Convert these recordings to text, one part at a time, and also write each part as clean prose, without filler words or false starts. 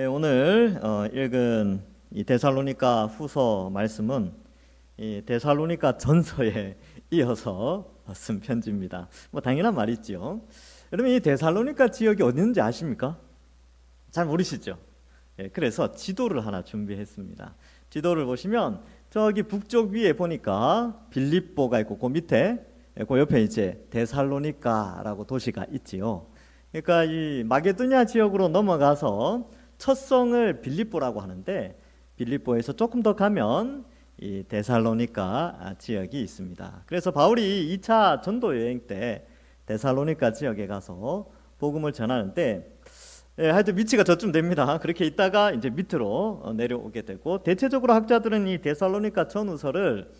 오늘 읽은 이 데살로니가 후서 말씀은 이 데살로니가 전서에 이어서 쓴 편지입니다. 뭐 당연한 말이죠. 여러분, 이 데살로니가 지역이 어딘지 아십니까? 잘 모르시죠? 그래서 지도를 하나 준비했습니다. 지도를 보시면 저기 북쪽 위에 보니까 빌립보가 있고 그 밑에 그 옆에 이제 데살로니가라고 도시가 있지요. 그러니까 이 마게도냐 지역으로 넘어가서 첫 성을 빌립보라고 하는데, 빌립보에서 조금 더 가면 이 데살로니가 지역이 있습니다. 그래서 바울이 2차 전도 여행 때 데살로니가 지역에 가서 복음을 전하는데, 하여튼 위치가 저쯤 됩니다. 그렇게 있다가 이제 밑으로 내려오게 되고, 대체적으로 학자들은 이 데살로니가 전후서를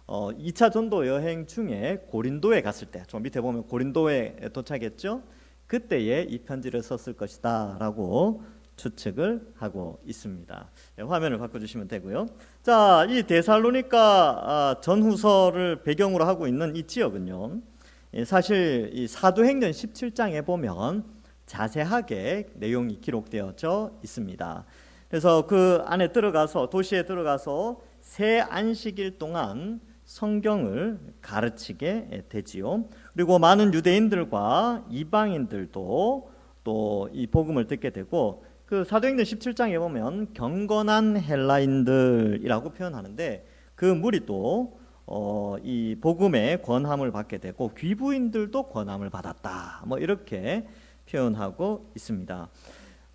2차 전도 여행 중에 고린도에 갔을 때, 좀 밑에 보면 고린도에 도착했죠. 그때에 이 편지를 썼을 것이다 라고 추측을 하고 있습니다. 화면을 바꿔주시면 되고요. 자, 이 데살로니가 전후서를 배경으로 하고 있는 이 지역은요, 사실 이 사도행전 17장에 보면 자세하게 내용이 기록되어져 있습니다. 그래서 그 안에 들어가서, 도시에 들어가서 새 안식일 동안 성경을 가르치게 되지요. 그리고 많은 유대인들과 이방인들도 또 이 복음을 듣게 되고, 그 사도행전 17장에 보면 경건한 헬라인들이라고 표현하는데, 그 무리 또 이 복음의 권함을 받게 되고 귀부인들도 권함을 받았다, 뭐 이렇게 표현하고 있습니다.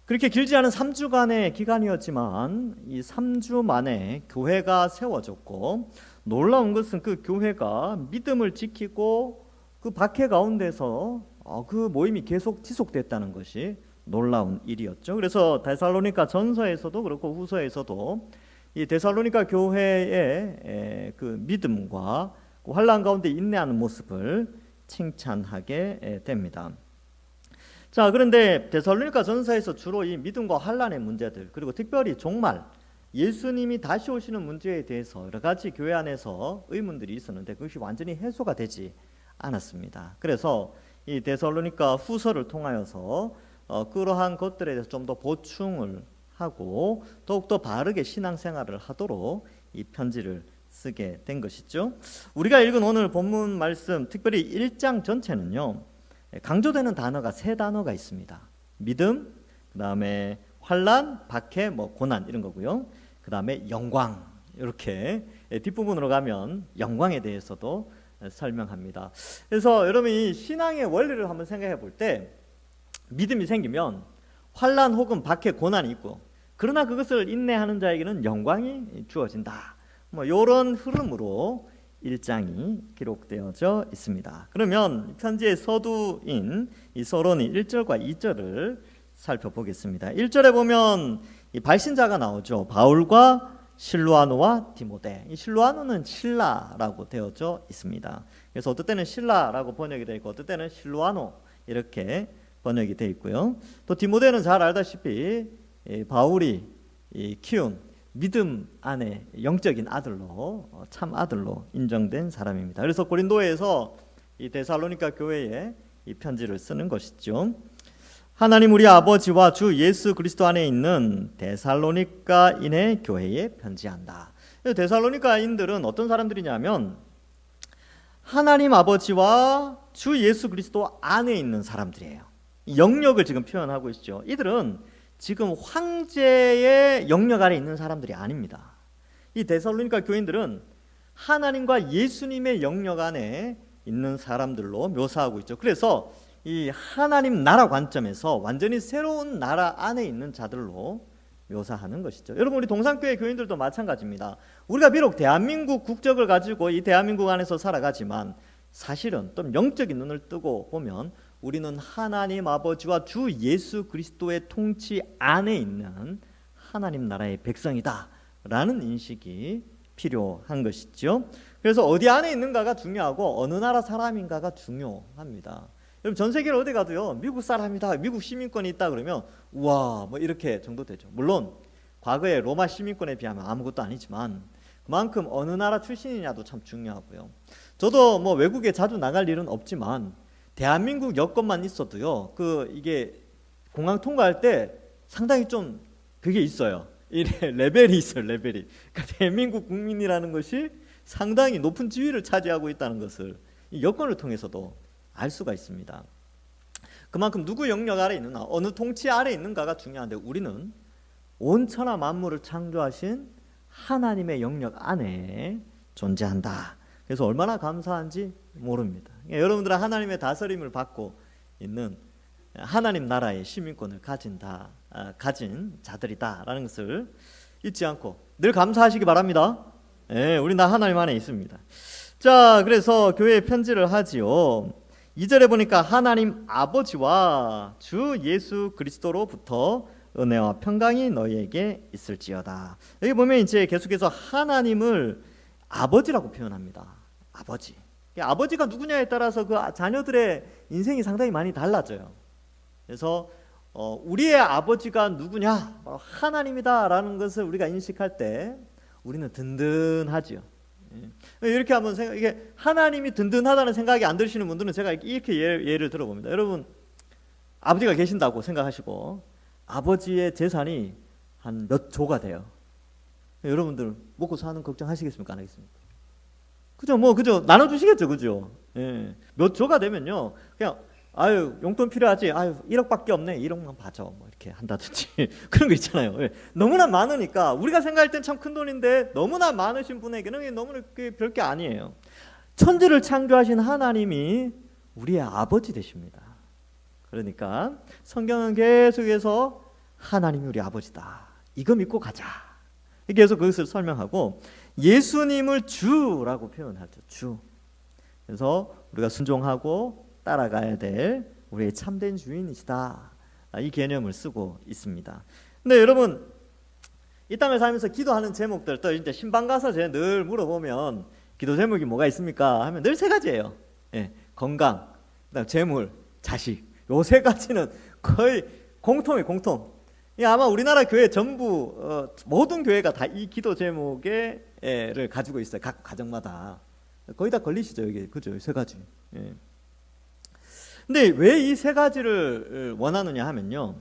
그렇게 길지 않은 3주간의 기간이었지만 이 3주 만에 교회가 세워졌고, 놀라운 것은 그 교회가 믿음을 지키고 그 박해 가운데서 그 모임이 계속 지속됐다는 것이 놀라운 일이었죠. 그래서 데살로니가 전서에서도 그렇고 후서에서도 이 데살로니가 교회의 그 믿음과 그 환난 가운데 인내하는 모습을 칭찬하게 됩니다. 자, 그런데 데살로니가 전서에서 주로 이 믿음과 환난의 문제들, 그리고 특별히 종말, 예수님이 다시 오시는 문제에 대해서 여러 가지 교회 안에서 의문들이 있었는데 그것이 완전히 해소가 되지 않았습니다. 그래서 이 데살로니가 후서를 통하여서 그러한 것들에 대해서 좀 더 보충을 하고 더욱더 바르게 신앙생활을 하도록 이 편지를 쓰게 된 것이죠. 우리가 읽은 오늘 본문 말씀, 특별히 1장 전체는요, 강조되는 단어가 세 단어가 있습니다. 믿음, 그 다음에 환난, 박해, 뭐 고난 이런 거고요. 그 다음에 영광, 이렇게 뒷부분으로 가면 영광에 대해서도 설명합니다. 그래서 여러분이 신앙의 원리를 한번 생각해 볼 때, 믿음이 생기면 환난 혹은 박해, 고난이 있고, 그러나 그것을 인내하는 자에게는 영광이 주어진다, 뭐 이런 흐름으로 1장이 기록되어져 있습니다. 그러면 편지의 서두인 이 서론이 1절과 2절을 살펴보겠습니다. 1절에 보면 이 발신자가 나오죠. 바울과 실루아노와 디모데. 이 실루아노는 실라라고 되어져 있습니다. 그래서 어떨 때는 실라라고 번역이 되어 있고 어떨 때는 실루아노 이렇게 번역이 되어 있고요. 또 디모데는 잘 알다시피 바울이 키운 믿음 안에 영적인 아들로, 참 아들로 인정된 사람입니다. 그래서 고린도에서 이 데살로니가 교회에 이 편지를 쓰는 것이죠. 하나님 우리 아버지와 주 예수 그리스도 안에 있는 데살로니가인의 교회에 편지한다. 데살로니가인들은 어떤 사람들이냐면 하나님 아버지와 주 예수 그리스도 안에 있는 사람들이에요. 영역을 지금 표현하고 있죠. 이들은 지금 황제의 영역 아래 있는 사람들이 아닙니다. 이 데살로니가 교인들은 하나님과 예수님의 영역 안에 있는 사람들로 묘사하고 있죠. 그래서 이 하나님 나라 관점에서 완전히 새로운 나라 안에 있는 자들로 묘사하는 것이죠. 여러분, 우리 동산교회 교인들도 마찬가지입니다. 우리가 비록 대한민국 국적을 가지고 이 대한민국 안에서 살아가지만 사실은 또 영적인 눈을 뜨고 보면 우리는 하나님 아버지와 주 예수 그리스도의 통치 안에 있는 하나님 나라의 백성이다 라는 인식이 필요한 것이죠. 그래서 어디 안에 있는가가 중요하고 어느 나라 사람인가가 중요합니다. 여러분, 전 세계를 어디 가도요, 미국 사람이다, 미국 시민권이 있다 그러면 우와 뭐 이렇게 정도 되죠. 물론 과거의 로마 시민권에 비하면 아무것도 아니지만 그만큼 어느 나라 출신이냐도 참 중요하고요. 저도 뭐 외국에 자주 나갈 일은 없지만 대한민국 여권만 있어도요, 이게 공항 통과할 때 상당히 좀 그게 있어요. 이 레벨이 있어요. 레벨이. 그러니까 대한민국 국민이라는 것이 상당히 높은 지위를 차지하고 있다는 것을 이 여건을 통해서도 알 수가 있습니다. 그만큼 누구 영역 아래 있느냐, 어느 통치 아래 있는가가 중요한데 우리는 온 천하 만물을 창조하신 하나님의 영역 안에 존재한다. 그래서 얼마나 감사한지 모릅니다. 여러분들은 하나님의 다스림을 받고 있는 하나님 나라의 시민권을 가진 자들이다라는 것을 잊지 않고 늘 감사하시기 바랍니다. 예, 우리 다 하나님 안에 있습니다. 자, 그래서 교회에 편지를 하지요. 2절에 보니까 하나님 아버지와 주 예수 그리스도로부터 은혜와 평강이 너희에게 있을지어다. 여기 보면 이제 계속해서 하나님을 아버지라고 표현합니다. 아버지. 아버지가 누구냐에 따라서 그 자녀들의 인생이 상당히 많이 달라져요. 그래서 우리의 아버지가 누구냐? 바로 하나님이다라는 것을 우리가 인식할 때 우리는 든든하지요. 이렇게 한번 이게 하나님이 든든하다는 생각이 안 드시는 분들은 제가 이렇게 예를 들어봅니다. 여러분 아버지가 계신다고 생각하시고 아버지의 재산이 한 몇 조가 돼요. 여러분들 먹고 사는 걱정하시겠습니까? 안 하겠습니까? 그죠? 그죠? 나눠주시겠죠, 그죠? 예. 몇 조가 되면요, 그냥 아유 용돈 필요하지, 아유 1억밖에 없네, 1억만 봐줘, 뭐 이렇게 한다든지 그런 거 있잖아요. 예. 너무나 많으니까 우리가 생각할 땐 참 큰 돈인데 너무나 많으신 분에게는 너무 별게 아니에요. 천지를 창조하신 하나님이 우리의 아버지 되십니다. 그러니까 성경은 계속해서 하나님이 우리 아버지다, 이거 믿고 가자, 계속 그것을 설명하고 예수님을 주라고 표현하죠. 주. 그래서 우리가 순종하고 따라가야 될 우리의 참된 주인이시다, 이 개념을 쓰고 있습니다. 근데 여러분 이 땅을 살면서 기도하는 제목들, 또 이제 신방 가서 제가 늘 물어보면 기도 제목이 뭐가 있습니까 하면 늘 세 가지예요. 예, 건강, 그다음 재물, 자식. 요 세 가지는 거의 공통이에요. 공통. 아마 우리나라 교회 전부 모든 교회가 다 이 기도 제목을 가지고 있어요. 각 가정마다 거의 다 걸리시죠, 여기. 그죠? 세 가지. 예. 근데 왜 이 세 가지를 원하느냐 하면요,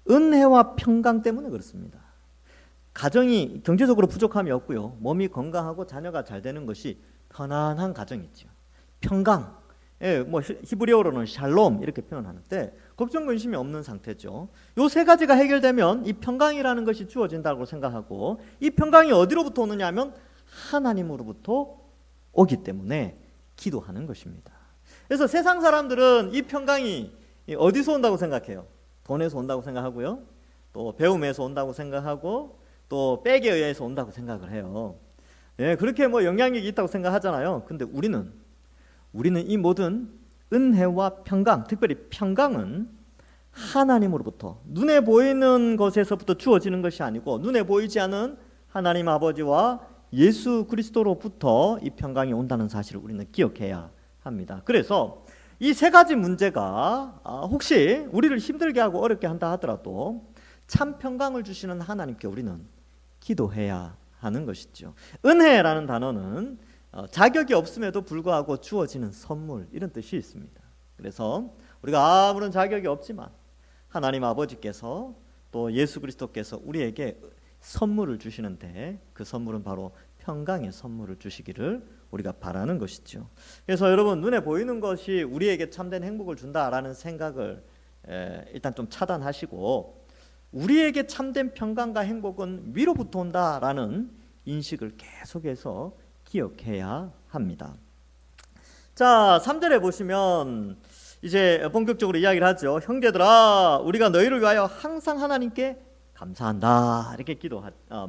은혜와 평강 때문에 그렇습니다. 가정이 경제적으로 부족함이 없고요, 몸이 건강하고 자녀가 잘 되는 것이 편안한 가정이죠. 평강, 예, 뭐 히브리어로는 샬롬 이렇게 표현하는데 걱정 근심이 없는 상태죠. 요 세 가지가 해결되면 이 평강이라는 것이 주어진다고 생각하고, 이 평강이 어디로부터 오느냐 하면 하나님으로부터 오기 때문에 기도하는 것입니다. 그래서 세상 사람들은 이 평강이 어디서 온다고 생각해요? 돈에서 온다고 생각하고요, 또 배움에서 온다고 생각하고, 또 백에 의해서 온다고 생각을 해요. 예, 그렇게 뭐 영향력이 있다고 생각하잖아요. 근데 우리는 이 모든 은혜와 평강, 특별히 평강은 하나님으로부터, 눈에 보이는 것에서부터 주어지는 것이 아니고 눈에 보이지 않은 하나님 아버지와 예수 그리스도로부터 이 평강이 온다는 사실을 우리는 기억해야 합니다. 그래서 이 세 가지 문제가 혹시 우리를 힘들게 하고 어렵게 한다 하더라도 참 평강을 주시는 하나님께 우리는 기도해야 하는 것이죠. 은혜라는 단어는 자격이 없음에도 불구하고 주어지는 선물, 이런 뜻이 있습니다. 그래서 우리가 아무런 자격이 없지만 하나님 아버지께서 또 예수 그리스도께서 우리에게 선물을 주시는데 그 선물은 바로 평강의 선물을 주시기를 우리가 바라는 것이죠. 그래서 여러분, 눈에 보이는 것이 우리에게 참된 행복을 준다라는 생각을 일단 좀 차단하시고, 우리에게 참된 평강과 행복은 위로부터 온다라는 인식을 계속해서 기억해야 합니다. 자, 3절에 보시면 이제 본격적으로 이야기를 하죠. 형제들아, 우리가 너희를 위하여 항상 하나님께 감사한다, 이렇게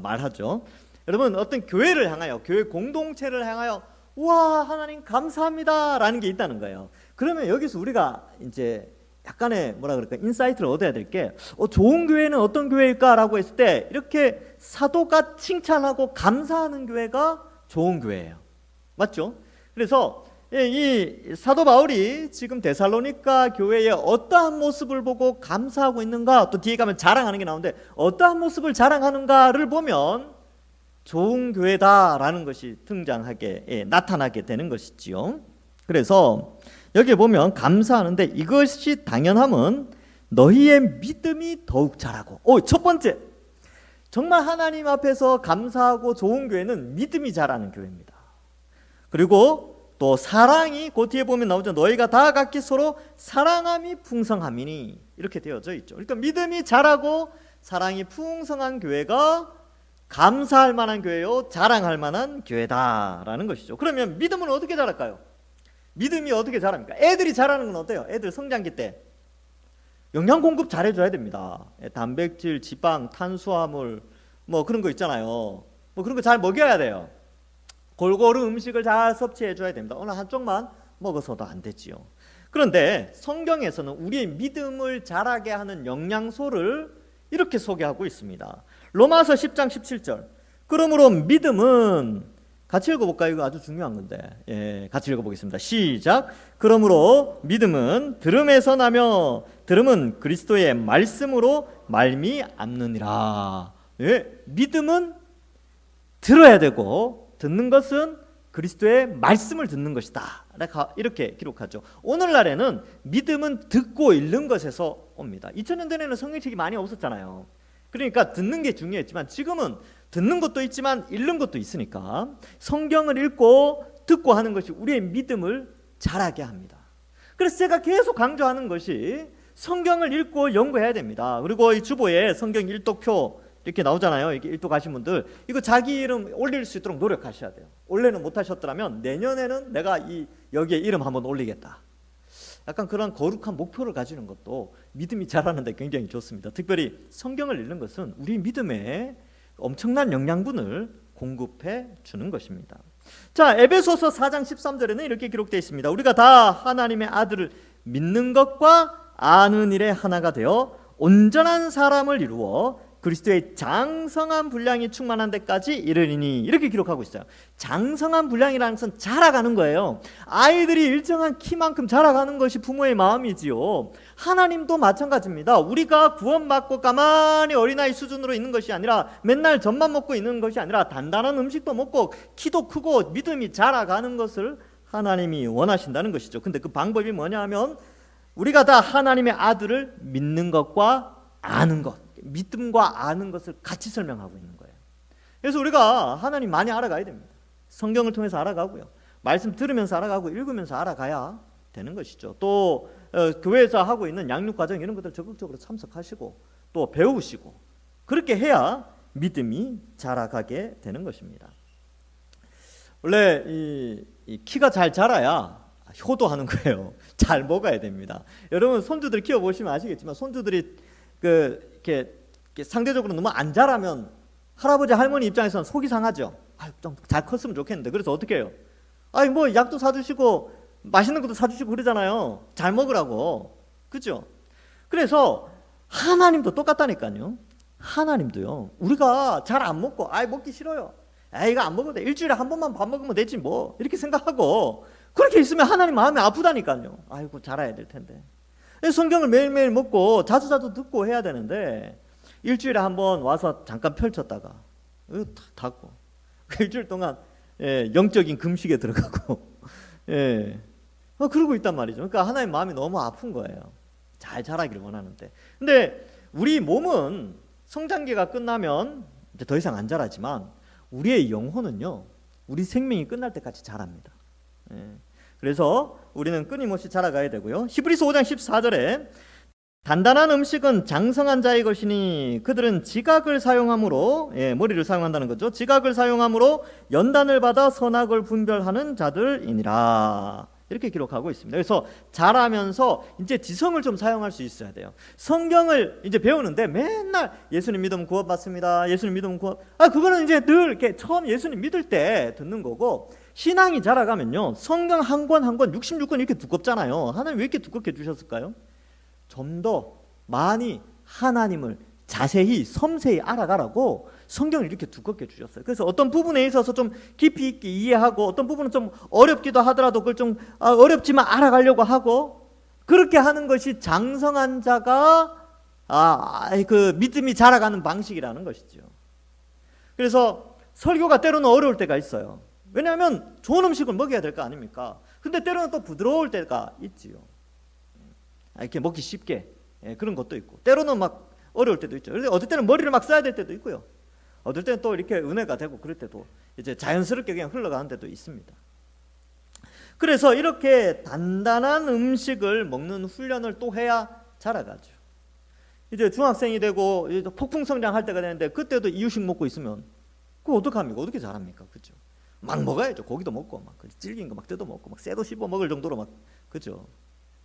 말하죠. 여러분, 어떤 교회를 향하여, 교회 공동체를 향하여 와 하나님 감사합니다 라는 게 있다는 거예요. 그러면 여기서 우리가 이제 약간의 인사이트를 얻어야 될 게, 좋은 교회는 어떤 교회일까라고 했을 때 이렇게 사도가 칭찬하고 감사하는 교회가 좋은 교회예요. 맞죠? 그래서 이 사도 바울이 지금 데살로니가 교회의 어떠한 모습을 보고 감사하고 있는가, 또 뒤에 가면 자랑하는 게 나오는데 어떠한 모습을 자랑하는가를 보면 좋은 교회다라는 것이 나타나게 되는 것이지요. 그래서 여기 보면 감사하는데 이것이 당연함은 너희의 믿음이 더욱 자라고. 첫 번째, 정말 하나님 앞에서 감사하고 좋은 교회는 믿음이 자라는 교회입니다. 그리고 또 사랑이, 그 뒤에 보면 나오죠. 너희가 다 각기 서로 사랑함이 풍성함이니, 이렇게 되어져 있죠. 그러니까 믿음이 자라고 사랑이 풍성한 교회가 감사할 만한 교회요, 자랑할 만한 교회다라는 것이죠. 그러면 믿음은 어떻게 자랄까요? 믿음이 어떻게 자랍니까? 애들이 자라는 건 어때요? 애들 성장기 때 영양 공급 잘해줘야 됩니다. 단백질, 지방, 탄수화물 뭐 그런 거 있잖아요. 뭐 그런 거 잘 먹여야 돼요. 골고루 음식을 잘 섭취해줘야 됩니다. 어느 한쪽만 먹어서도 안 되지요. 그런데 성경에서는 우리의 믿음을 자라게 하는 영양소를 이렇게 소개하고 있습니다. 로마서 10장 17절. 그러므로 믿음은, 같이 읽어볼까요? 이거 아주 중요한 건데, 같이 읽어보겠습니다. 시작. 그러므로 믿음은 들음에서 나며 들음은 그리스도의 말씀으로 말미암느니라. 믿음은 들어야 되고 듣는 것은 그리스도의 말씀을 듣는 것이다, 이렇게 기록하죠. 오늘날에는 믿음은 듣고 읽는 것에서 옵니다. 2000년대에는 성경책이 많이 없었잖아요. 그러니까 듣는 게 중요했지만 지금은 듣는 것도 있지만 읽는 것도 있으니까 성경을 읽고 듣고 하는 것이 우리의 믿음을 자라게 합니다. 그래서 제가 계속 강조하는 것이 성경을 읽고 연구해야 됩니다. 그리고 이 주보에 성경 일독표 이렇게 나오잖아요. 이렇게 일독하신 분들, 이거 자기 이름 올릴 수 있도록 노력하셔야 돼요. 올해는 못하셨더라면 내년에는 내가 여기에 이름 한번 올리겠다. 약간 그런 거룩한 목표를 가지는 것도 믿음이 자라는데 굉장히 좋습니다. 특별히 성경을 읽는 것은 우리 믿음에 엄청난 영양분을 공급해 주는 것입니다. 자, 에베소서 4장 13절에는 이렇게 기록되어 있습니다. 우리가 다 하나님의 아들을 믿는 것과 아는 일에 하나가 되어 온전한 사람을 이루어 그리스도의 장성한 분량이 충만한 데까지 이르리니, 이렇게 기록하고 있어요. 장성한 분량이라는 것은 자라가는 거예요. 아이들이 일정한 키만큼 자라가는 것이 부모의 마음이지요. 하나님도 마찬가지입니다. 우리가 구원받고 가만히 어린아이 수준으로 있는 것이 아니라, 맨날 젖만 먹고 있는 것이 아니라 단단한 음식도 먹고 키도 크고 믿음이 자라가는 것을 하나님이 원하신다는 것이죠. 근데 그 방법이 뭐냐 하면 우리가 다 하나님의 아들을 믿는 것과 아는 것, 믿음과 아는 것을 같이 설명하고 있는 거예요. 그래서 우리가 하나님 많이 알아가야 됩니다. 성경을 통해서 알아가고요, 말씀 들으면서 알아가고 읽으면서 알아가야 되는 것이죠. 또 교회에서 하고 있는 양육과정 이런 것들 적극적으로 참석하시고 또 배우시고, 그렇게 해야 믿음이 자라가게 되는 것입니다. 원래 이 키가 잘 자라야 효도하는 거예요. 잘 먹어야 됩니다. 여러분 손주들 키워보시면 아시겠지만 손주들이 이렇게 상대적으로 너무 안 자라면 할아버지 할머니 입장에서는 속이 상하죠. 좀 잘 컸으면 좋겠는데. 그래서 어떻게 해요? 뭐 약도 사주시고 맛있는 것도 사주시고 그러잖아요. 잘 먹으라고. 그죠? 그래서 하나님도 똑같다니까요. 하나님도요, 우리가 잘 안 먹고 먹기 싫어요, 이거 안 먹어도 돼, 일주일에 한 번만 밥 먹으면 되지 뭐, 이렇게 생각하고 그렇게 있으면 하나님 마음이 아프다니까요. 아이고 자라야 될 텐데. 성경을 매일매일 먹고 자주자주 듣고 해야 되는데 일주일에 한 번 와서 잠깐 펼쳤다가 탁 닫고 일주일 동안 영적인 금식에 들어가고 그러고 있단 말이죠. 그러니까 하나님 마음이 너무 아픈 거예요. 잘 자라기를 원하는데. 근데 우리 몸은 성장기가 끝나면 이제 더 이상 안 자라지만 우리의 영혼은요, 우리 생명이 끝날 때까지 자랍니다. 그래서 우리는 끊임없이 자라가야 되고요. 히브리서 5장 14절에 단단한 음식은 장성한 자의 것이니 그들은 지각을 사용함으로, 머리를 사용한다는 거죠. 지각을 사용함으로 연단을 받아 선악을 분별하는 자들이니라, 이렇게 기록하고 있습니다. 그래서 자라면서 이제 지성을 좀 사용할 수 있어야 돼요. 성경을 이제 배우는데 맨날 예수님 믿으면 구원받습니다, 예수님 믿으면 구원, 그거는 이제 늘 이렇게 처음 예수님 믿을 때 듣는 거고, 신앙이 자라가면요, 성경 한 권 한 권 66권 이렇게 두껍잖아요. 하나님 왜 이렇게 두껍게 주셨을까요? 좀 더 많이 하나님을 자세히 섬세히 알아가라고 성경을 이렇게 두껍게 주셨어요. 그래서 어떤 부분에 있어서 좀 깊이 있게 이해하고 어떤 부분은 좀 어렵기도 하더라도 그걸 좀 어렵지만 알아가려고 하고, 그렇게 하는 것이 장성한 자가 그 믿음이 자라가는 방식이라는 것이죠. 그래서 설교가 때로는 어려울 때가 있어요. 왜냐하면 좋은 음식을 먹여야 될 거 아닙니까? 근데 때로는 또 부드러울 때가 있지요. 이렇게 먹기 쉽게, 그런 것도 있고, 때로는 막 어려울 때도 있죠. 그런데 어떨 때는 머리를 막 써야 될 때도 있고요. 어떨 때는 또 이렇게 은혜가 되고 그럴 때도 이제 자연스럽게 그냥 흘러가는 데도 있습니다. 그래서 이렇게 단단한 음식을 먹는 훈련을 또 해야 자라가죠. 이제 중학생이 되고 이제 폭풍 성장할 때가 되는데 그때도 이유식 먹고 있으면 그거 어떡합니까? 어떻게 자랍니까? 그죠? 막 먹어야죠. 고기도 먹고 막 질긴 거 막 뜯어 먹고 막 쇠도 씹어 먹을 정도로 막, 그죠?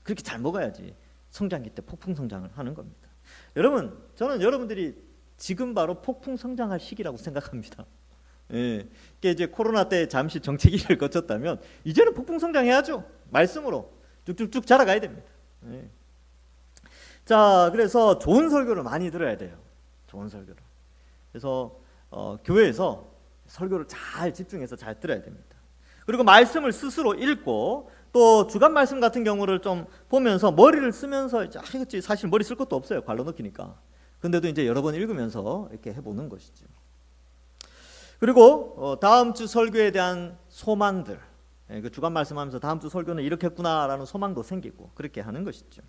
그렇게 잘 먹어야지 성장기 때 폭풍 성장을 하는 겁니다. 여러분, 저는 여러분들이 지금 바로 폭풍 성장할 시기라고 생각합니다. 예, 이게 이제 코로나 때 잠시 정체기를 거쳤다면 이제는 폭풍 성장해야죠. 말씀으로 쭉쭉쭉 자라가야 됩니다. 예. 자, 그래서 좋은 설교를 많이 들어야 돼요. 좋은 설교를. 그래서 교회에서 설교를 잘 집중해서 잘 들어야 됩니다. 그리고 말씀을 스스로 읽고 또 주간 말씀 같은 경우를 좀 보면서 머리를 쓰면서 이제 사실 머리 쓸 것도 없어요. 관로 넣기니까. 근데도 이제 여러 번 읽으면서 이렇게 해보는 것이죠. 그리고 다음 주 설교에 대한 소망들, 그 주간 말씀하면서 다음 주 설교는 이렇게 했구나라는 소망도 생기고 그렇게 하는 것이죠.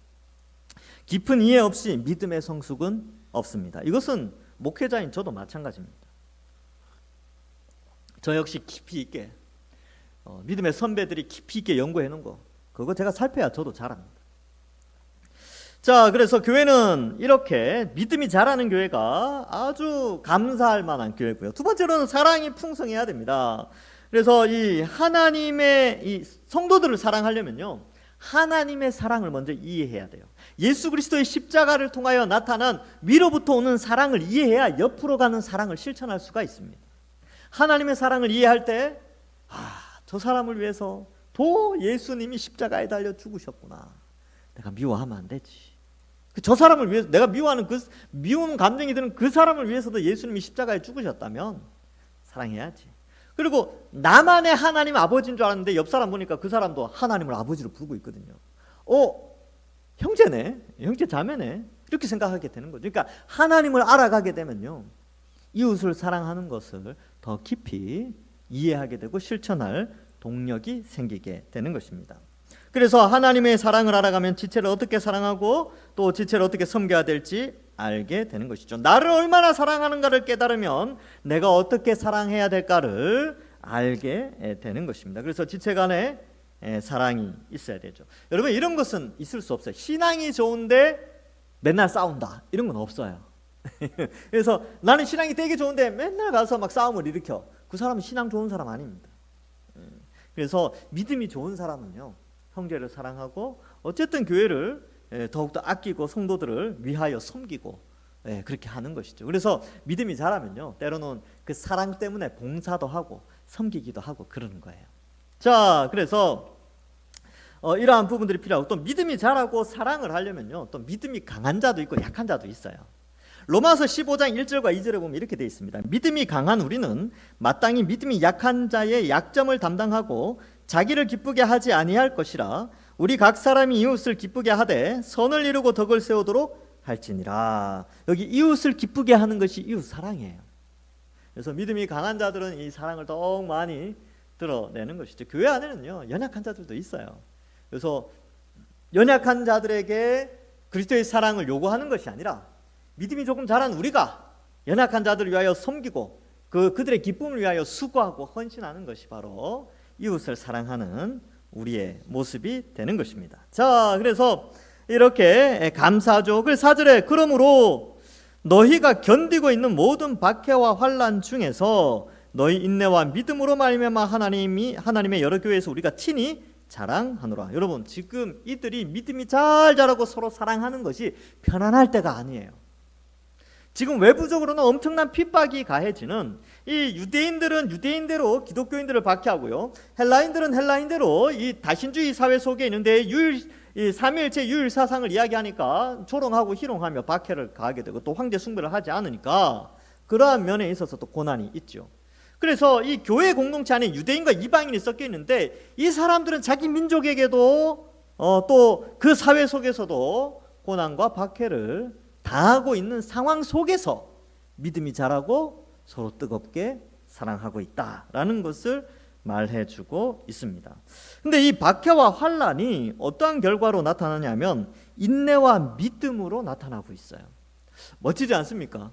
깊은 이해 없이 믿음의 성숙은 없습니다. 이것은 목회자인 저도 마찬가지입니다. 저 역시 깊이 있게 믿음의 선배들이 깊이 있게 연구해 놓은 거 그거 제가 살펴야 저도 잘합니다. 자, 그래서 교회는 이렇게 믿음이 자라는 교회가 아주 감사할 만한 교회고요. 두 번째로는 사랑이 풍성해야 됩니다. 그래서 이 하나님의 이 성도들을 사랑하려면요, 하나님의 사랑을 먼저 이해해야 돼요. 예수 그리스도의 십자가를 통하여 나타난 위로부터 오는 사랑을 이해해야 옆으로 가는 사랑을 실천할 수가 있습니다. 하나님의 사랑을 이해할 때, 저 사람을 위해서 또 예수님이 십자가에 달려 죽으셨구나. 내가 미워하면 안 되지. 저 사람을 위해서, 내가 미워하는 그 미운 감정이 드는 그 사람을 위해서도 예수님이 십자가에 죽으셨다면 사랑해야지. 그리고 나만의 하나님 아버지인 줄 알았는데 옆 사람 보니까 그 사람도 하나님을 아버지로 부르고 있거든요. 형제네, 형제 자매네, 이렇게 생각하게 되는 거죠. 그러니까 하나님을 알아가게 되면요, 이웃을 사랑하는 것을 더 깊이 이해하게 되고 실천할 동력이 생기게 되는 것입니다. 그래서 하나님의 사랑을 알아가면 지체를 어떻게 사랑하고 또 지체를 어떻게 섬겨야 될지 알게 되는 것이죠. 나를 얼마나 사랑하는가를 깨달으면 내가 어떻게 사랑해야 될까를 알게 되는 것입니다. 그래서 지체 간에 사랑이 있어야 되죠. 여러분, 이런 것은 있을 수 없어요. 신앙이 좋은데 맨날 싸운다, 이런 건 없어요. 그래서 나는 신앙이 되게 좋은데 맨날 가서 막 싸움을 일으켜, 그 사람은 신앙 좋은 사람 아닙니다. 그래서 믿음이 좋은 사람은요, 형제를 사랑하고 어쨌든 교회를 더욱더 아끼고 성도들을 위하여 섬기고 그렇게 하는 것이죠. 그래서 믿음이 자라면요, 때로는 그 사랑 때문에 봉사도 하고 섬기기도 하고 그러는 거예요. 자, 그래서 이러한 부분들이 필요하고, 또 믿음이 자라고 사랑을 하려면요, 또 믿음이 강한 자도 있고 약한 자도 있어요. 로마서 15장 1절과 2절에 보면 이렇게 되어 있습니다. 믿음이 강한 우리는 마땅히 믿음이 약한 자의 약점을 담당하고 자기를 기쁘게 하지 아니할 것이라 우리 각 사람이 이웃을 기쁘게 하되 선을 이루고 덕을 세우도록 할지니라. 여기 이웃을 기쁘게 하는 것이 이웃 사랑이에요. 그래서 믿음이 강한 자들은 이 사랑을 더욱 많이 드러내는 것이죠. 교회 안에는요, 연약한 자들도 있어요. 그래서 연약한 자들에게 그리스도의 사랑을 요구하는 것이 아니라 믿음이 조금 자란 우리가 연약한 자들을 위하여 섬기고 그들의 기쁨을 위하여 수고하고 헌신하는 것이 바로 이웃을 사랑하는 우리의 모습이 되는 것입니다. 자, 그래서 이렇게 감사죠. 그래서 4절에 그러므로 너희가 견디고 있는 모든 박해와 환난 중에서 너희 인내와 믿음으로 말미암아 하나님의 여러 교회에서 우리가 친히 자랑하노라. 여러분, 지금 이들이 믿음이 잘 자라고 서로 사랑하는 것이 편안할 때가 아니에요. 지금 외부적으로는 엄청난 핍박이 가해지는, 이 유대인들은 유대인대로 기독교인들을 박해하고요, 헬라인들은 헬라인대로 이 다신주의 사회 속에 있는데 이 삼위일체 유일 사상을 이야기하니까 조롱하고 희롱하며 박해를 가하게 되고 또 황제 숭배를 하지 않으니까 그러한 면에 있어서 또 고난이 있죠. 그래서 이 교회 공동체 안에 유대인과 이방인이 섞여 있는데 이 사람들은 자기 민족에게도 또 그 사회 속에서도 고난과 박해를 당하고 있는 상황 속에서 믿음이 자라고 서로 뜨겁게 사랑하고 있다라는 것을 말해주고 있습니다. 근데 이 박해와 환난이 어떠한 결과로 나타나냐면 인내와 믿음으로 나타나고 있어요. 멋지지 않습니까?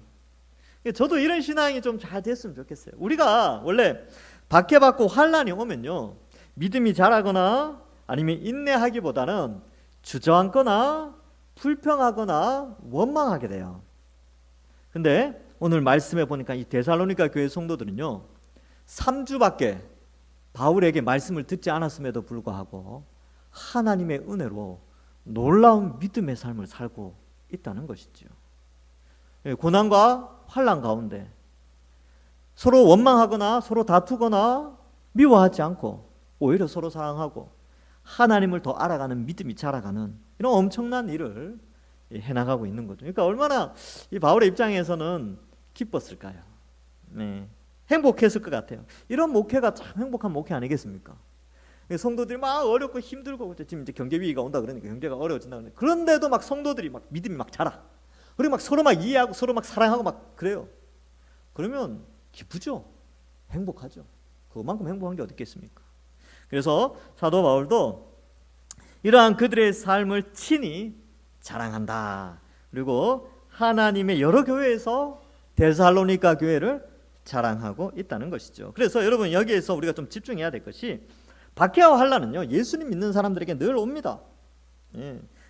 저도 이런 신앙이 좀 잘 됐으면 좋겠어요. 우리가 원래 박해받고 환난이 오면요, 믿음이 자라거나 아니면 인내하기보다는 주저앉거나 불평하거나 원망하게 돼요. 근데 오늘 말씀해 보니까 이 데살로니가 교회 성도들은요, 3주밖에 바울에게 말씀을 듣지 않았음에도 불구하고 하나님의 은혜로 놀라운 믿음의 삶을 살고 있다는 것이죠. 고난과 환난 가운데 서로 원망하거나 서로 다투거나 미워하지 않고 오히려 서로 사랑하고 하나님을 더 알아가는 믿음이 자라가는 이런 엄청난 일을 해나가고 있는 거죠. 그러니까 얼마나 이 바울의 입장에서는 기뻤을까요? 네, 행복했을 것 같아요. 이런 목회가 참 행복한 목회 아니겠습니까? 성도들이 막 어렵고 힘들고 지금 이제 경제 위기가 온다 그러니까 경제가 어려워진다 그러니까 그런데도 막 성도들이 막 믿음이 막 자라. 그리고 막 서로 막 이해하고 서로 막 사랑하고 막 그래요. 그러면 기쁘죠. 행복하죠. 그만큼 행복한 게 어디 있겠습니까? 그래서 사도 바울도 이러한 그들의 삶을 친히 자랑한다. 그리고 하나님의 여러 교회에서 데살로니가 교회를 자랑하고 있다는 것이죠. 그래서 여러분 여기에서 우리가 좀 집중해야 될 것이 박해와 환난은요, 예수님 믿는 사람들에게 늘 옵니다.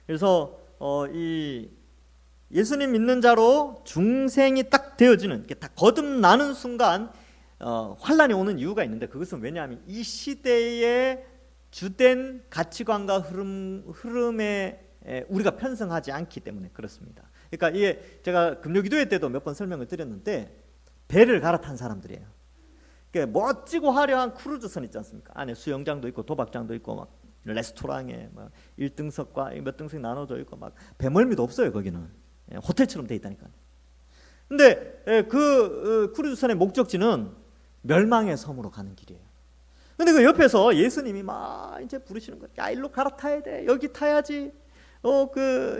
그래서 이 예수님 믿는 자로 중생이 딱 되어지는, 이렇게 딱 거듭나는 순간 환난이 오는 이유가 있는데, 그것은 왜냐하면 이 시대의 주된 가치관과 흐름에 우리가 편성하지 않기 때문에 그렇습니다. 그러니까 이게 제가 금요기도회 때도 몇 번 설명을 드렸는데, 배를 갈아탄 사람들이에요. 그러니까 멋지고 화려한 크루즈선 있지 않습니까? 안에 수영장도 있고 도박장도 있고 막 레스토랑에 막 1등석과 몇 등석 나눠져 있고 막 배멀미도 없어요. 거기는 호텔처럼 돼 있다니까요. 근데 그 크루즈선의 목적지는 멸망의 섬으로 가는 길이에요. 근데 그 옆에서 예수님이 막 이제 부르시는 거예요. 야, 일로 갈아타야 돼. 여기 타야지.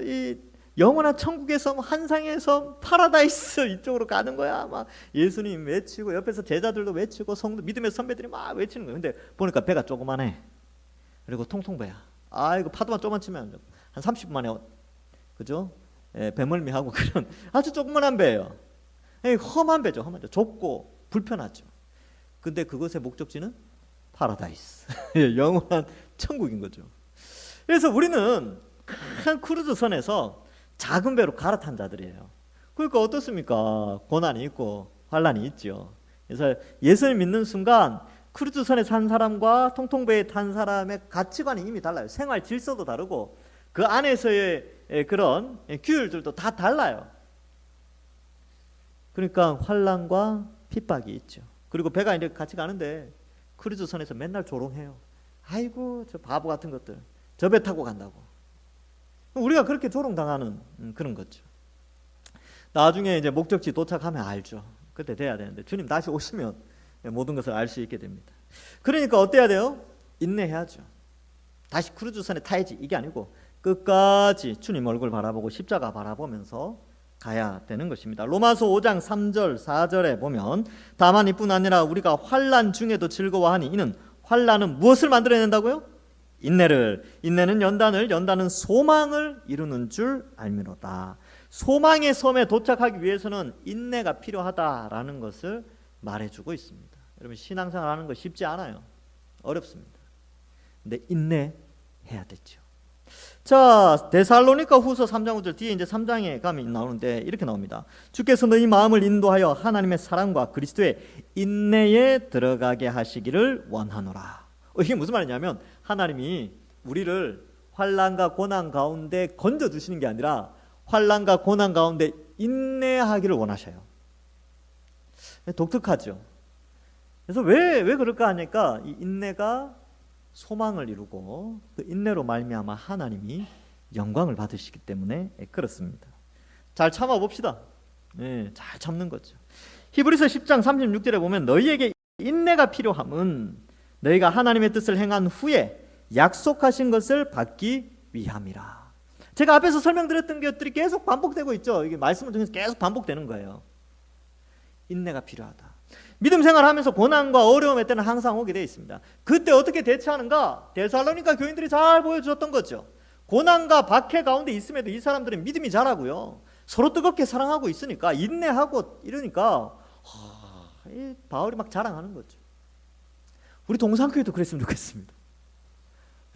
이 영원한 천국의 섬, 환상의 섬, 파라다이스 이쪽으로 가는 거야. 막 예수님 외치고 옆에서 제자들도 외치고 성도 믿음의 선배들이 막 외치는 거예요. 근데 보니까 배가 조그만해. 그리고 통통배야. 이거 파도만 조금만 치면 한 30분 만에 그죠? 배멀미하고 그런 아주 조그만한 배예요. 험한 배죠. 험하죠. 좁고 불편하죠. 근데 그것의 목적지는 파라다이스. 영원한 천국인 거죠. 그래서 우리는 큰 크루즈선에서 작은 배로 갈아탄 자들이에요. 그러니까 어떻습니까? 고난이 있고 환난이 있죠. 그래서 예수를 믿는 순간 크루즈선에 산 사람과 통통배에 탄 사람의 가치관이 이미 달라요. 생활 질서도 다르고 그 안에서의 그런 규율들도 다 달라요. 그러니까 환난과 핍박이 있죠. 그리고 배가 이제 같이 가는데 크루즈선에서 맨날 조롱해요. 아이고 저 바보 같은 것들, 저 배 타고 간다고. 우리가 그렇게 조롱당하는 그런 거죠. 나중에 이제 목적지 도착하면 알죠. 그때 돼야 되는데 주님 다시 오시면 모든 것을 알 수 있게 됩니다. 그러니까 어때야 돼요? 인내해야죠. 다시 크루즈선에 타야지 이게 아니고 끝까지 주님 얼굴 바라보고 십자가 바라보면서 가야 되는 것입니다. 로마서 5장 3절 4절에 보면 다만 이뿐 아니라 우리가 환난 중에도 즐거워하니 이는 환난은 무엇을 만들어낸다고요? 인내는 연단은 소망을 이루는 줄 알미로다. 소망의 섬에 도착하기 위해서는 인내가 필요하다라는 것을 말해주고 있습니다. 여러분 신앙생활하는 거 쉽지 않아요. 어렵습니다. 근데 인내해야 되죠. 자, 데살로니가 후서 3장 5절 뒤에 이제 3장에 가면 나오는데 이렇게 나옵니다. 주께서 너희 마음을 인도하여 하나님의 사랑과 그리스도의 인내에 들어가게 하시기를 원하노라. 이게 무슨 말이냐면 하나님이 우리를 환난과 고난 가운데 건져주시는 게 아니라 환난과 고난 가운데 인내하기를 원하셔요. 독특하죠. 그래서 왜 그럴까 하니까 이 인내가 소망을 이루고 그 인내로 말미암아 하나님이 영광을 받으시기 때문에 그렇습니다. 잘 참아봅시다. 잘 참는 거죠. 히브리서 10장 36절에 보면 너희에게 인내가 필요함은 너희가 하나님의 뜻을 행한 후에 약속하신 것을 받기 위함이라. 제가 앞에서 설명드렸던 것들이 계속 반복되고 있죠. 이게 말씀을 통해서 계속 반복되는 거예요. 인내가 필요하다. 믿음 생활하면서 고난과 어려움의 때는 항상 오게 되어 있습니다. 그때 어떻게 대처하는가? 데살로니가 교인들이 잘 보여주었던 거죠. 고난과 박해 가운데 있음에도 이 사람들은 믿음이 자라고요. 서로 뜨겁게 사랑하고 있으니까 인내하고 이러니까 이 바울이 막 자랑하는 거죠. 우리 동산교회도 그랬으면 좋겠습니다.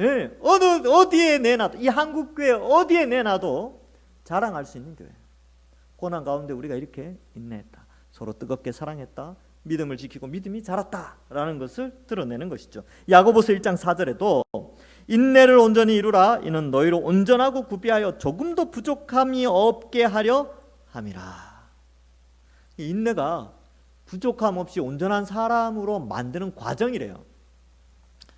예, 어디에 내놔도, 이 한국교회 어디에 내놔도 자랑할 수 있는 교회. 고난 가운데 우리가 이렇게 인내했다, 서로 뜨겁게 사랑했다, 믿음을 지키고 믿음이 자랐다라는 것을 드러내는 것이죠. 야고보서 1장 4절에도 인내를 온전히 이루라. 이는 너희로 온전하고 구비하여 조금도 부족함이 없게 하려 함이라. 이 인내가 부족함 없이 온전한 사람으로 만드는 과정이래요.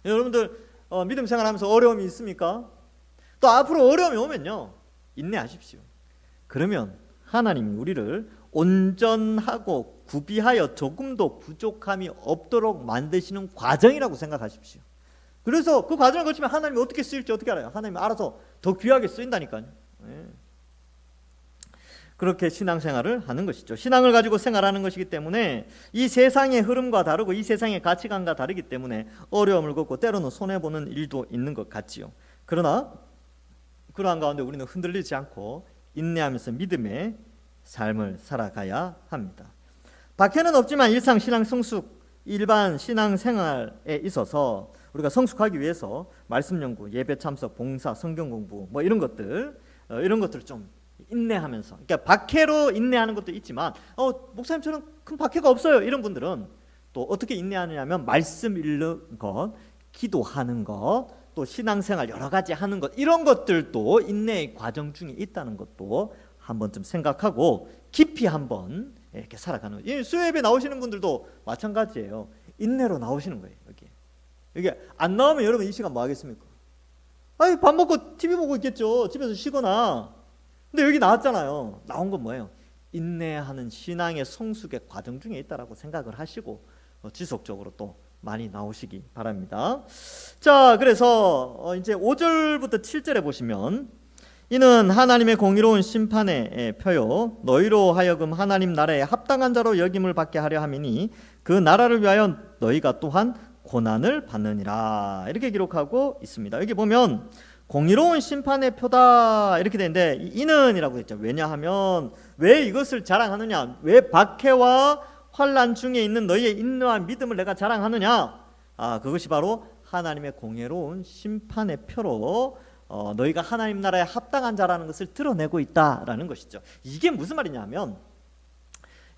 여러분들 믿음 생활하면서 어려움이 있습니까? 또 앞으로 어려움이 오면요, 인내하십시오. 그러면 하나님이 우리를 온전하고 구비하여 조금도 부족함이 없도록 만드시는 과정이라고 생각하십시오. 그래서 그 과정을 거치면 하나님이 어떻게 쓰일지 어떻게 알아요? 하나님이 알아서 더 귀하게 쓰인다니까요. 예. 그렇게 신앙생활을 하는 것이죠. 신앙을 가지고 생활하는 것이기 때문에 이 세상의 흐름과 다르고 이 세상의 가치관과 다르기 때문에 어려움을 겪고 때로는 손해보는 일도 있는 것 같지요. 그러나 그러한 가운데 우리는 흔들리지 않고 인내하면서 믿음의 삶을 살아가야 합니다. 박해는 없지만 일상 신앙 성숙, 일반 신앙 생활에 있어서 우리가 성숙하기 위해서 말씀 연구, 예배 참석, 봉사, 성경 공부 뭐 이런 것들 좀 인내하면서, 그러니까 박해로 인내하는 것도 있지만 목사님 저는 큰 박해가 없어요, 이런 분들은 또 어떻게 인내하느냐면 말씀 읽는 것, 기도하는 것, 또 신앙생활 여러 가지 하는 것, 이런 것들도 인내의 과정 중에 있다는 것도 한번 좀 생각하고 깊이 한번 이렇게 살아가는. 이 수요예배 나오시는 분들도 마찬가지예요. 인내로 나오시는 거예요. 여기 안 나오면 여러분 이 시간 뭐 하겠습니까? 아니, 밥 먹고 TV 보고 있겠죠. 집에서 쉬거나. 근데 여기 나왔잖아요. 나온 건 뭐예요? 인내하는 신앙의 성숙의 과정 중에 있다라고 생각을 하시고 지속적으로 또 많이 나오시기 바랍니다. 자, 그래서 이제 5절부터 7절에 보시면 이는 하나님의 공의로운 심판의 표요 너희로 하여금 하나님 나라에 합당한 자로 여김을 받게 하려 함이니 그 나라를 위하여 너희가 또한 고난을 받느니라, 이렇게 기록하고 있습니다. 여기 보면 공의로운 심판의 표다 이렇게 되는데 이는이라고 했죠. 왜냐하면 왜 이것을 자랑하느냐, 왜 박해와 환난 중에 있는 너희의 인내와 믿음을 내가 자랑하느냐, 그것이 바로 하나님의 공의로운 심판의 표로 너희가 하나님 나라에 합당한 자라는 것을 드러내고 있다라는 것이죠. 이게 무슨 말이냐면,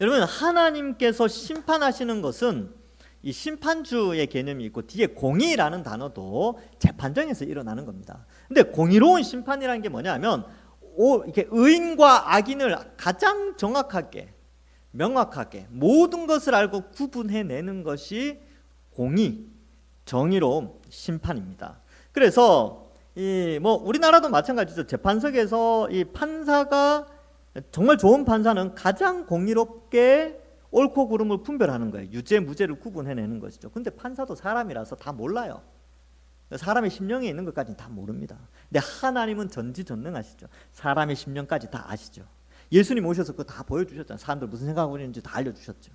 여러분, 하나님께서 심판하시는 것은 이 심판주의 개념이 있고 뒤에 공의라는 단어도 재판정에서 일어나는 겁니다. 근데 공의로운 심판이라는 게 뭐냐면 이렇게 의인과 악인을 가장 정확하게, 명확하게 모든 것을 알고 구분해내는 것이 공의, 정의로운 심판입니다. 그래서 우리나라도 마찬가지죠. 재판석에서 이 판사가, 정말 좋은 판사는 가장 공의롭게 옳고 그름을 분별하는 거예요. 유죄 무죄를 구분해내는 것이죠. 근데 판사도 사람이라서 다 몰라요. 사람의 심령에 있는 것까지는 다 모릅니다. 근데 하나님은 전지전능하시죠. 사람의 심령까지 다 아시죠. 예수님 오셔서 그거 다 보여주셨잖아요. 사람들 무슨 생각하고 있는지 다 알려주셨죠.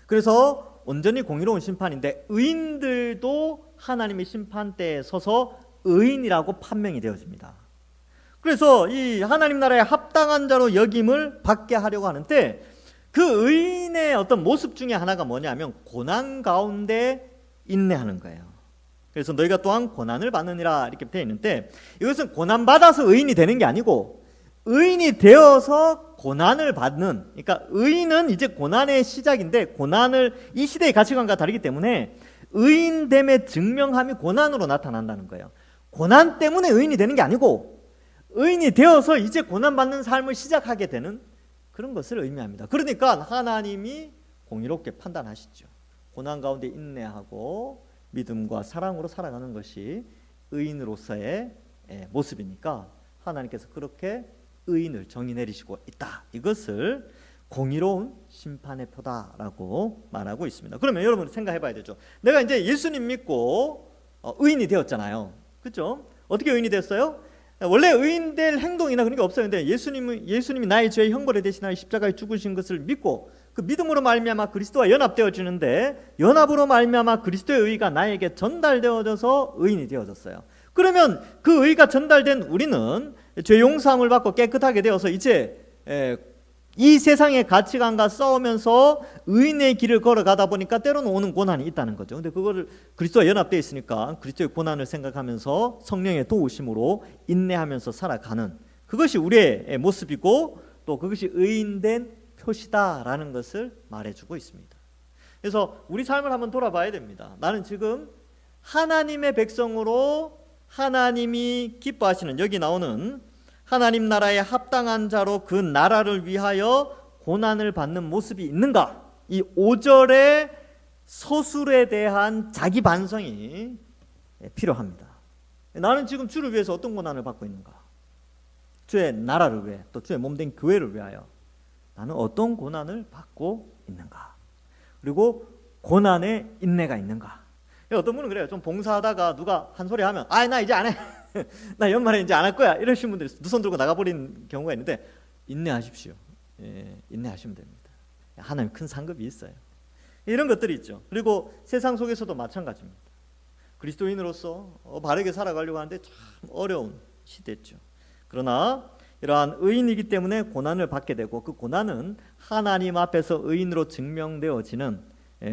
그래서 온전히 공의로운 심판인데 의인들도 하나님의 심판대에 서서 의인이라고 판명이 되어집니다. 그래서 이 하나님 나라에 합당한 자로 여김을 받게 하려고 하는데 그 의인의 어떤 모습 중에 하나가 뭐냐면 고난 가운데 인내하는 거예요. 그래서 너희가 또한 고난을 받느니라 이렇게 되어 있는데, 이것은 고난 받아서 의인이 되는 게 아니고 의인이 되어서 고난을 받는, 그러니까 의인은 이제 고난의 시작인데 고난을 이 시대의 가치관과 다르기 때문에 의인됨의 증명함이 고난으로 나타난다는 거예요. 고난 때문에 의인이 되는 게 아니고 의인이 되어서 이제 고난받는 삶을 시작하게 되는 그런 것을 의미합니다. 그러니까 하나님이 공의롭게 판단하시죠. 고난 가운데 인내하고 믿음과 사랑으로 살아가는 것이 의인으로서의 모습이니까 하나님께서 그렇게 의인을 정의 내리시고 있다. 이것을 공의로운 심판의 표다라고 말하고 있습니다. 그러면 여러분 생각해 봐야 되죠. 내가 이제 예수님 믿고 의인이 되었잖아요. 그렇죠? 어떻게 의인이 됐어요? 원래 의인 될 행동이나 그런 게 없어요. 근데 예수님이 나의 죄의 형벌에 대신하여 십자가에 죽으신 것을 믿고 그 믿음으로 말미암아 그리스도와 연합되어지는데 연합으로 말미암아 그리스도의 의가 나에게 전달되어져서 의인이 되어졌어요. 그러면 그 의가 전달된 우리는 죄 용서함을 받고 깨끗하게 되어서 이제 이 세상의 가치관과 싸우면서 의인의 길을 걸어가다 보니까 때로는 오는 고난이 있다는 거죠. 근데 그거를 그리스도와 연합되어 있으니까 그리스도의 고난을 생각하면서 성령의 도우심으로 인내하면서 살아가는 그것이 우리의 모습이고 또 그것이 의인된 표시다라는 것을 말해주고 있습니다. 그래서 우리 삶을 한번 돌아봐야 됩니다. 나는 지금 하나님의 백성으로 하나님이 기뻐하시는 여기 나오는 하나님 나라에 합당한 자로 그 나라를 위하여 고난을 받는 모습이 있는가? 이 5절의 서술에 대한 자기 반성이 필요합니다. 나는 지금 주를 위해서 어떤 고난을 받고 있는가? 주의 나라를 위해 또 주의 몸된 교회를 위하여 나는 어떤 고난을 받고 있는가? 그리고 고난에 인내가 있는가? 어떤 분은 그래요. 좀 봉사하다가 누가 한 소리 하면 나 이제 안 해. 나 연말에 이제 안 할 거야. 이러신 분들이 두 손 들고 나가버린 경우가 있는데 인내하십시오. 인내하시면 됩니다. 하나님 큰 상급이 있어요. 이런 것들이 있죠. 그리고 세상 속에서도 마찬가지입니다. 그리스도인으로서 바르게 살아가려고 하는데 참 어려운 시대죠. 그러나 이러한 의인이기 때문에 고난을 받게 되고 그 고난은 하나님 앞에서 의인으로 증명되어지는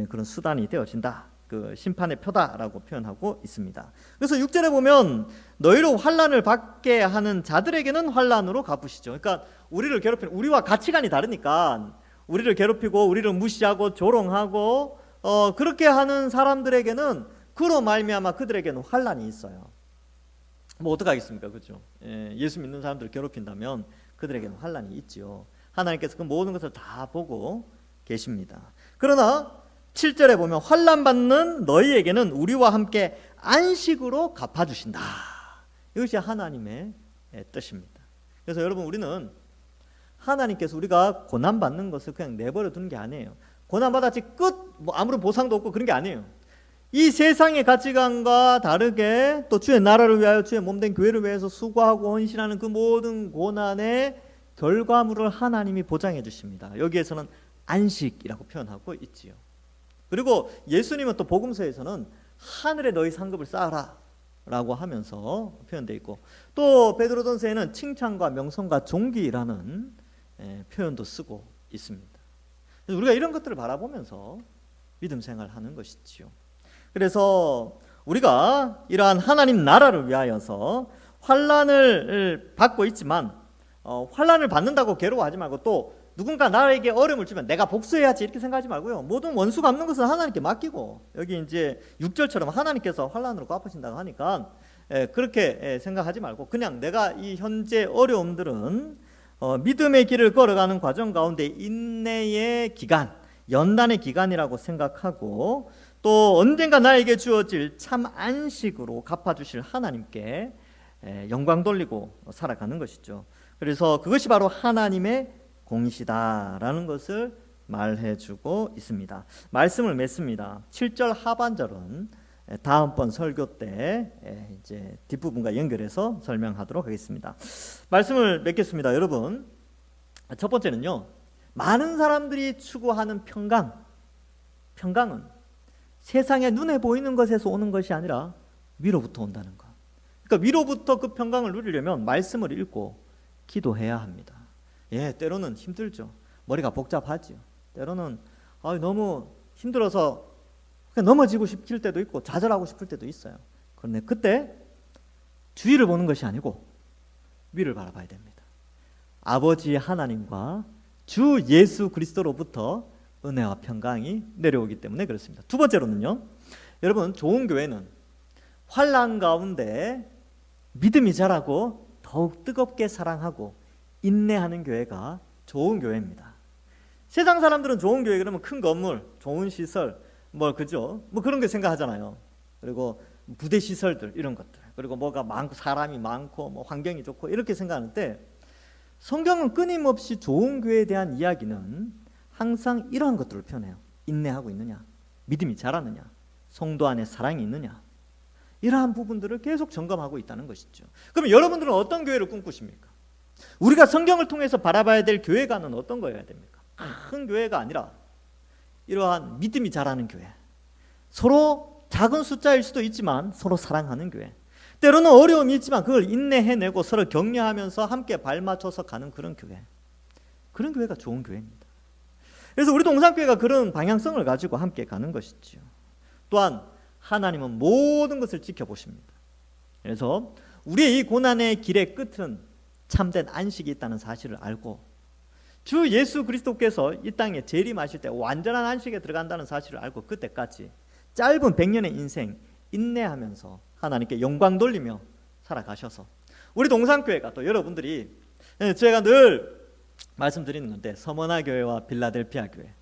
그런 수단이 되어진다. 그 심판의 표다라고 표현하고 있습니다. 그래서 6절에 보면 너희로 환난을 받게 하는 자들에게는 환난으로 갚으시죠. 그러니까 우리를 괴롭히는 우리와 가치관이 다르니까 우리를 괴롭히고 우리를 무시하고 조롱하고 그렇게 하는 사람들에게는 그로 말미암아 그들에게는 환난이 있어요. 뭐 어떡하겠습니까, 그렇죠? 예수 믿는 사람들을 괴롭힌다면 그들에게는 환난이 있죠. 하나님께서 그 모든 것을 다 보고 계십니다. 그러나 7절에 보면 환난 받는 너희에게는 우리와 함께 안식으로 갚아주신다. 이것이 하나님의 뜻입니다. 그래서 여러분 우리는 하나님께서 우리가 고난 받는 것을 그냥 내버려 두는 게 아니에요. 고난 받았지 끝 뭐 아무런 보상도 없고 그런 게 아니에요. 이 세상의 가치관과 다르게 또 주의 나라를 위하여 주의 몸된 교회를 위해서 수고하고 헌신하는 그 모든 고난의 결과물을 하나님이 보장해 주십니다. 여기에서는 안식이라고 표현하고 있지요. 그리고 예수님은 또 복음서에서는 하늘에 너희 상급을 쌓아라 라고 하면서 표현되어 있고 또 베드로전서에는 칭찬과 명성과 존귀라는 표현도 쓰고 있습니다. 그래서 우리가 이런 것들을 바라보면서 믿음 생활하는 것이지요. 그래서 우리가 이러한 하나님 나라를 위하여서 환난을 받고 있지만 환난을 받는다고 괴로워하지 말고 또 누군가 나에게 어려움을 주면 내가 복수해야지 이렇게 생각하지 말고요. 모든 원수 갚는 것은 하나님께 맡기고 여기 이제 6절처럼 하나님께서 환난으로 갚으신다고 하니까 그렇게 생각하지 말고 그냥 내가 이 현재 어려움들은 믿음의 길을 걸어가는 과정 가운데 인내의 기간, 연단의 기간이라고 생각하고 또 언젠가 나에게 주어질 참 안식으로 갚아주실 하나님께 영광 돌리고 살아가는 것이죠. 그래서 그것이 바로 하나님의 공이시다라는 것을 말해주고 있습니다. 말씀을 맺습니다. 7절 하반절은 다음번 설교 때 이제 뒷부분과 연결해서 설명하도록 하겠습니다. 말씀을 맺겠습니다. 여러분, 첫 번째는요, 많은 사람들이 추구하는 평강은 세상에 눈에 보이는 것에서 오는 것이 아니라 위로부터 온다는 것. 그러니까 위로부터 그 평강을 누리려면 말씀을 읽고 기도해야 합니다. 때로는 힘들죠. 머리가 복잡하죠. 때로는 너무 힘들어서 그냥 넘어지고 싶을 때도 있고 좌절하고 싶을 때도 있어요. 그런데 그때 주위를 보는 것이 아니고 위를 바라봐야 됩니다. 아버지 하나님과 주 예수 그리스도로부터 은혜와 평강이 내려오기 때문에 그렇습니다. 두 번째로는요, 여러분 좋은 교회는 환난 가운데 믿음이 자라고 더욱 뜨겁게 사랑하고 인내하는 교회가 좋은 교회입니다. 세상 사람들은 좋은 교회 그러면 큰 건물, 좋은 시설, 그죠? 그런 거 생각하잖아요. 그리고 부대 시설들 이런 것들, 그리고 뭐가 많고 사람이 많고 환경이 좋고 이렇게 생각하는데 성경은 끊임없이 좋은 교회에 대한 이야기는 항상 이러한 것들을 표현해요. 인내하고 있느냐, 믿음이 자라느냐, 성도 안에 사랑이 있느냐, 이러한 부분들을 계속 점검하고 있다는 것이죠. 그러면 여러분들은 어떤 교회를 꿈꾸십니까? 우리가 성경을 통해서 바라봐야 될 교회관은 어떤 거여야 됩니까? 큰 교회가 아니라 이러한 믿음이 자라는 교회, 서로 작은 숫자일 수도 있지만 서로 사랑하는 교회, 때로는 어려움이 있지만 그걸 인내해내고 서로 격려하면서 함께 발맞춰서 가는 그런 교회, 그런 교회가 좋은 교회입니다. 그래서 우리 동산교회가 그런 방향성을 가지고 함께 가는 것이지요. 또한 하나님은 모든 것을 지켜보십니다. 그래서 우리의 이 고난의 길의 끝은 참된 안식이 있다는 사실을 알고, 주 예수 그리스도께서 이 땅에 재림하실 때 완전한 안식에 들어간다는 사실을 알고, 그때까지 짧은 100년의 인생 인내하면서 하나님께 영광 돌리며 살아가셔서, 우리 동산교회가 또 여러분들이, 제가 늘 말씀드리는 건데, 서머나 교회와 빌라델피아 교회,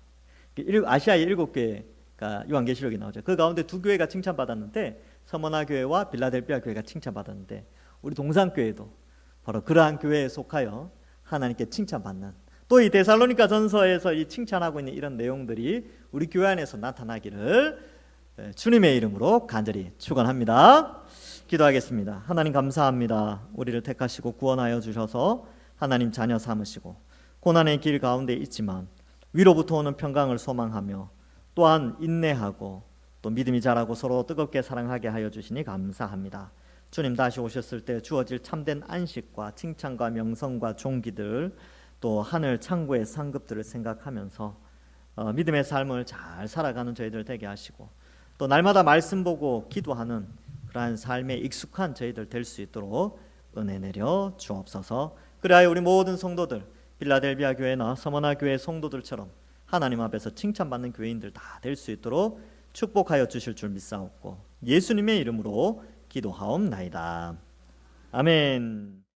아시아의 7교회가 요한계시록에 나오죠. 그 가운데 2교회가 칭찬받았는데, 서머나 교회와 빌라델피아 교회가 칭찬받았는데, 우리 동산교회도 바로 그러한 교회에 속하여 하나님께 칭찬받는, 또 이 데살로니가 전서에서 이 칭찬하고 있는 이런 내용들이 우리 교회 안에서 나타나기를 주님의 이름으로 간절히 축원합니다. 기도하겠습니다. 하나님 감사합니다. 우리를 택하시고 구원하여 주셔서 하나님 자녀 삼으시고, 고난의 길 가운데 있지만 위로부터 오는 평강을 소망하며, 또한 인내하고 또 믿음이 자라고 서로 뜨겁게 사랑하게 하여 주시니 감사합니다. 주님 다시 오셨을 때 주어질 참된 안식과 칭찬과 명성과 존귀들, 또 하늘 창고의 상급들을 생각하면서 믿음의 삶을 잘 살아가는 저희들 되게 하시고, 또 날마다 말씀 보고 기도하는 그러한 삶에 익숙한 저희들 될 수 있도록 은혜 내려 주옵소서. 그리하여 우리 모든 성도들, 빌라델비아 교회나 서머나 교회 성도들처럼 하나님 앞에서 칭찬받는 교회인들 다 될 수 있도록 축복하여 주실 줄 믿사옵고, 예수님의 이름으로 기도하옵나이다. 아멘.